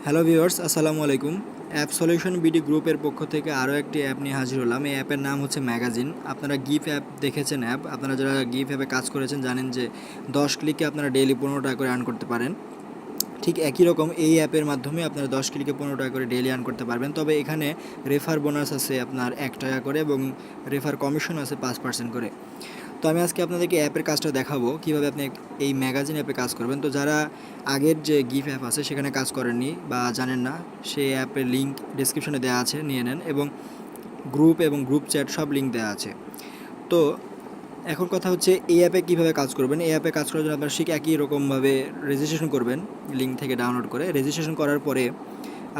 Hello viewers, আসসালামু আলাইকুম। App solution BD গ্রুপের পক্ষ থেকে আরও একটি অ্যাপ নিয়ে হাজির হলাম। এই অ্যাপের নাম হচ্ছে ম্যাগাজিন। আপনারা গিফ অ্যাপ দেখেছেন অ্যাপ, আপনারা যারা গিফ অ্যাপে কাজ করেছেন জানেন যে 10 ক্লিকে আপনারা ডেইলি 15 টাকা করে আর্ন করতে পারেন। ঠিক একই রকম এই অ্যাপের মাধ্যমে আপনারা 10 ক্লিকে 15 টাকা করে ডেইলি আর্ন করতে পারবেন। তবে এখানে রেফার বোনাস আছে আপনার 1 টাকা করে এবং রেফার কমিশন আছে 5% করে। তো আমি আজকে আপনাদেরকে অ্যাপের কাজটা দেখাবো কীভাবে আপনি এই ম্যাগাজিন অ্যাপে কাজ করবেন। তো যারা আগের যে গিফ অ্যাপ আছে সেখানে কাজ করেননি বা জানেন না, সেই অ্যাপের লিঙ্ক ডেসক্রিপশনে দেওয়া আছে, নিয়ে নেন। এবং গ্রুপ চ্যাট সব লিঙ্ক দেওয়া আছে। তো এখন কথা হচ্ছে এই অ্যাপে কীভাবে কাজ করবেন। এই অ্যাপে কাজ করার জন্য আপনারা ঠিক একই রকমভাবে রেজিস্ট্রেশন করবেন লিঙ্ক থেকে ডাউনলোড করে। রেজিস্ট্রেশন করার পরে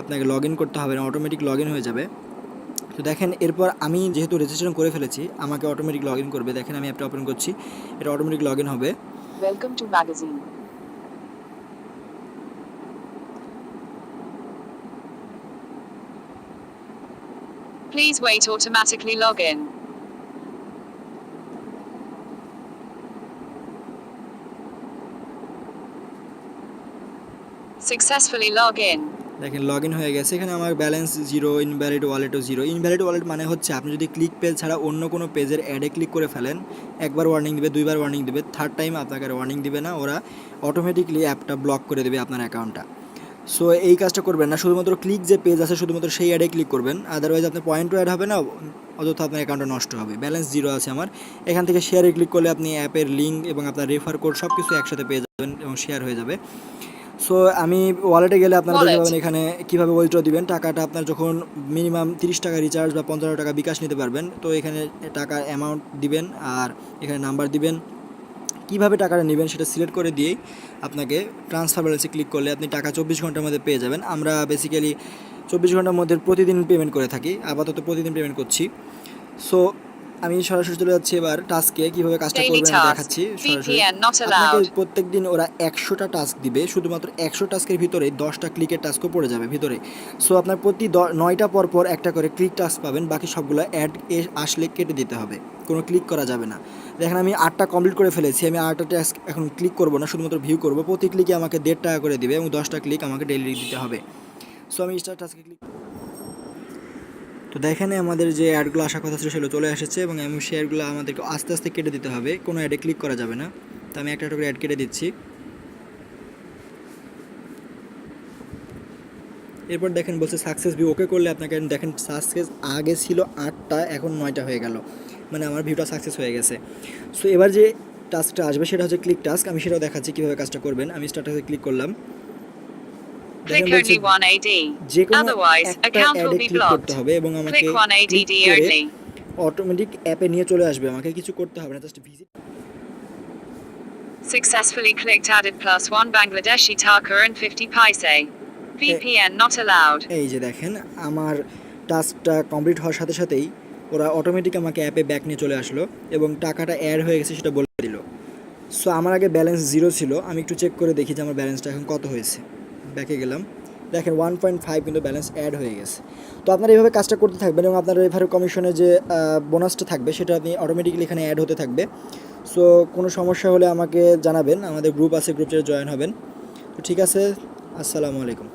আপনাকে লগ ইন করতে হবে না, অটোমেটিক লগ ইন হয়ে যাবে। তো দেখেন, এরপর আমি যেহেতু রেজিস্ট্রেশন করে ফেলেছি আমাকে অটোমেটিক লগ ইন করবে। দেখেন আমি অ্যাপটা ওপেন করছি, এটা অটোমেটিক লগ ইন হবে। Welcome to magazine. Please wait, automatically log in. Successfully log in. দেখেন লগ ইন হয়ে গেছে। এখানে আমার ব্যালেন্স 0, ইনভ্যালিড ওয়ালেটও 0। ইনভ্যালিড ওয়ালেট মানে হচ্ছে আপনি যদি ক্লিক পেজ ছাড়া অন্য কোনো পেজের অ্যাডে ক্লিক করে ফেলেন, একবার ওয়ার্নিং দিবে, দুইবার ওয়ার্নিং দিবে, থার্ড টাইম আপনাকে আর ওয়ার্নিং দিবে না, ওরা অটোমেটিকলি অ্যাপটা ব্লক করে দেবে আপনার অ্যাকাউন্টটা। সো এই কাজটা করবেন না, শুধুমাত্র ক্লিক যে পেজ আছে শুধুমাত্র সেই অ্যাডে ক্লিক করবেন। আদারওয়াইজ আপনার পয়েন্টও অ্যাড হবে না, অযথা আপনার অ্যাকাউন্টটা নষ্ট হবে। ব্যালেন্স 0 আছে আমার। এখান থেকে শেয়ারে ক্লিক করলে আপনি অ্যাপের লিঙ্ক এবং আপনার রেফার কোড সব কিছু একসাথে পেয়ে যাবেন এবং শেয়ার হয়ে যাবে। সো আমি ওয়ালেটে গেলে আপনারা দেখতে পাবেন এখানে কীভাবে উইথড্র দিবেন। টাকাটা আপনার যখন মিনিমাম 30 টাকা রিচার্জ বা 15 টাকা বিকাশ নিতে পারবেন, তো এখানে টাকার অ্যামাউন্ট দিবেন আর এখানে নাম্বার দিবেন। কীভাবে টাকাটা নেবেন সেটা সিলেক্ট করে দিয়েই আপনাকে ট্রান্সফার ব্যালেন্সে ক্লিক করলে আপনি টাকা 24 ঘন্টার মধ্যে পেয়ে যাবেন। আমরা বেসিক্যালি 24 ঘন্টার মধ্যে প্রতিদিন পেমেন্ট করে থাকি, আপাতত প্রতিদিন পেমেন্ট করছি। সো আমি সরাসরি চলে যাচ্ছি এবার টাস্কে, কীভাবে কাজটা করবেন আমি দেখাচ্ছি সরাসরি। আপনাকে প্রত্যেক দিন ওরা 100টা টাস্ক দিবে, শুধুমাত্র 100 টাস্কের ভিতরে 10টা ক্লিকের টাস্কও পড়ে যাবে ভিতরে। সো আপনার প্রতি 9টা পর একটা করে ক্লিক টাস্ক পাবেন, বাকি সবগুলো অ্যাড আসলে কেটে দিতে হবে, কোনো ক্লিক করা যাবে না। দেখেন আমি 8টা কমপ্লিট করে ফেলেছি, আমি 8টা টাস্ক এখন ক্লিক করবো না, শুধুমাত্র ভিউ করবো। প্রতি ক্লিকে আমাকে 1.5 টাকা করে দিবে এবং 10টা ক্লিক আমাকে ডেইলি দিতে হবে। সো আমি স্টার টাস্কে ক্লিক। তো দেখেন আমাদের যে অ্যাডগুলো আসার কথা ছিল সেগুলো চলে এসেছে এবং আমি শেয়ারগুলো আমাদেরকে আস্তে আস্তে কেটে দিতে হবে, কোনো অ্যাডে ক্লিক করা যাবে না। তো আমি একটা করে অ্যাড কেটে দিচ্ছি। এরপর দেখেন বলছে সাকসেস ভিউ, ওকে করলে আপনাকে দেখেন সাকসেস আগে ছিল 8টা, এখন 9টা হয়ে গেল, মানে আমার ভিউটা সাকসেস হয়ে গেছে। সো এবার যে টাস্কটা আসবে সেটা হচ্ছে ক্লিক টাস্ক। আমি সেটাও দেখাচ্ছি কীভাবে কাজটা করবেন। আমি স্টার্টাসে ক্লিক করলাম। Click only 1 AD. Otherwise, account will be blocked. Click 1 ADD only. Automatic অ্যাপে নিয়ে চলে আসবে, আমাকে কিছু করতে হবে না, just visit. Successfully clicked added +1 Bangladeshi taka and 50 paise. VPN not allowed. এই যে দেখেন আমার টাস্কটা কমপ্লিট হওয়ার সাথে সাথেই ওরা অটোমেটিক আমাকে অ্যাপে ব্যাক নিয়ে চলে আসলো এবং টাকাটা অ্যাড হয়ে গেছে সেটা বলে দিল। সো আমার আগে ব্যালেন্স 0 ছিল, আমি একটু চেক করে দেখি যে আমার ব্যালেন্সটা এখন কত হয়েছে। ব্যাকে গেলাম, দেখেন 1.5 কিন্তু ব্যালেন্স অ্যাড হয়ে গেছে। তো আপনারা এইভাবে কাজটা করতে থাকবেন এবং আপনার রেফারেল কমিশনে যে বোনাসটা থাকবে সেটা আপনি অটোমেটিক্যালি এখানে অ্যাড হতে থাকবে। সো কোনো সমস্যা হলে আমাকে জানাবেন, আমাদের গ্রুপ আছে, গ্রুপে জয়েন হবেন। তো ঠিক আছে, আসসালামু আলাইকুম।